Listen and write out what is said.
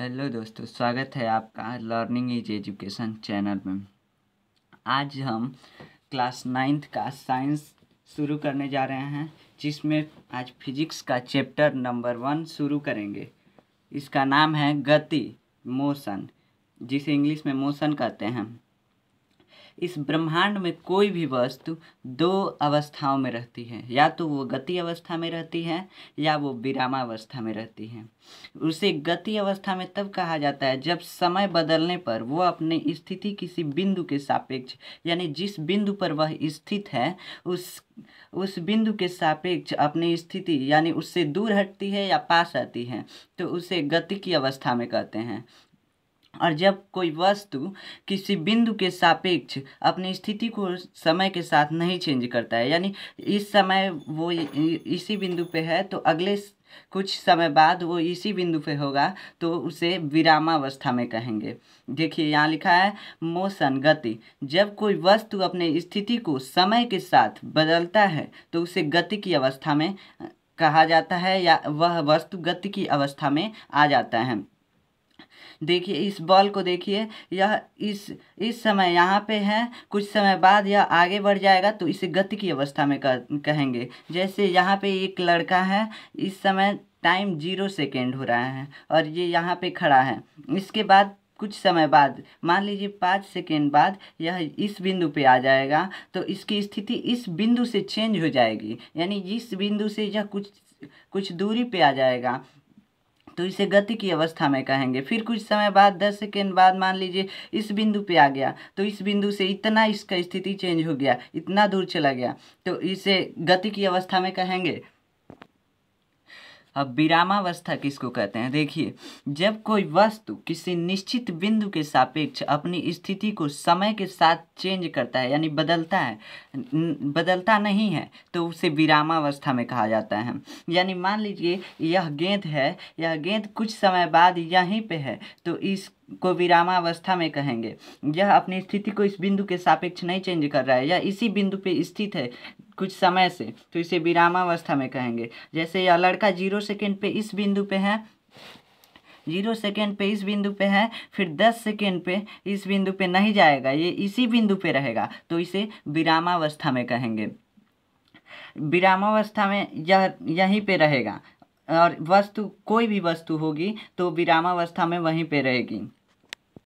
Hello दोस्तों, स्वागत है आपका लर्निंग इज एजुकेशन चैनल में। आज हम क्लास 9th का साइंस शुरू करने जा रहे हैं, जिसमें आज फिजिक्स का चैप्टर नंबर 1 शुरू करेंगे। इसका नाम है गति, मोशन, जिसे इंग्लिश में मोशन कहते हैं। इस ब्रह्मांड में कोई भी वस्तु दो अवस्थाओं में रहती है, या तो वो गति अवस्था में रहती है या वो विरामावस्था में रहती है। उसे गति अवस्था में तब कहा जाता है जब समय बदलने पर वो अपनी स्थिति किसी बिंदु के सापेक्ष, यानी जिस बिंदु पर वह स्थित है उस बिंदु के सापेक्ष अपनी स्थिति यानी उससे दूर हटती है या पास आती है, तो उसे गति की अवस्था में कहते हैं। और जब कोई वस्तु किसी बिंदु के सापेक्ष अपनी स्थिति को समय के साथ नहीं चेंज करता है, यानी इस समय वो इसी बिंदु पे है तो अगले कुछ समय बाद वो इसी बिंदु पे होगा, तो उसे विरामावस्था में कहेंगे। देखिए यहाँ लिखा है मोशन, गति। जब कोई वस्तु अपने स्थिति को समय के साथ बदलता है तो उसे गति की अवस्था में कहा जाता है, या वह वस्तु गति की अवस्था में आ जाता है। देखिए इस बॉल को देखिए, यह इस समय यहाँ पे है, कुछ समय बाद यह आगे बढ़ जाएगा तो इसे गति की अवस्था में कहेंगे। जैसे यहाँ पे एक लड़का है, इस समय टाइम 0 सेकेंड हो रहा है और ये यहाँ पे खड़ा है। इसके बाद कुछ समय बाद, मान लीजिए 5 सेकेंड बाद, यह इस बिंदु पे आ जाएगा तो इसकी स्थिति इस बिंदु से चेंज हो जाएगी, यानी इस बिंदु से यह कुछ दूरी पे आ जाएगा, तो इसे गति की अवस्था में कहेंगे। फिर कुछ समय बाद 10 सेकेंड बाद मान लीजिए इस बिंदु पे आ गया, तो इस बिंदु से इतना इसका स्थिति चेंज हो गया, इतना दूर चला गया, तो इसे गति की अवस्था में कहेंगे। अब विरामावस्था किसको कहते हैं? देखिए, जब कोई वस्तु किसी निश्चित बिंदु के सापेक्ष अपनी स्थिति को समय के साथ चेंज करता है, यानी बदलता नहीं है, तो उसे विरामावस्था में कहा जाता है। यानी मान लीजिए यह गेंद है, यह गेंद कुछ समय बाद यहीं पे है, तो इसको विरामावस्था में कहेंगे। यह अपनी स्थिति को इस बिंदु के सापेक्ष नहीं चेंज कर रहा है, यह इसी बिंदु पे स्थित है कुछ समय से, तो इसे विरामावस्था में कहेंगे। जैसे यह लड़का 0 सेकेंड पे इस बिंदु पे है, 0 सेकेंड पे इस बिंदु पे है, फिर 10 सेकेंड पे इस बिंदु पे नहीं जाएगा, ये इसी बिंदु पे रहेगा, तो इसे विरामावस्था में कहेंगे। विरामावस्था में यह यहीं पे रहेगा, और वस्तु कोई भी वस्तु होगी तो विरामावस्था में वहीं पे रहेगी।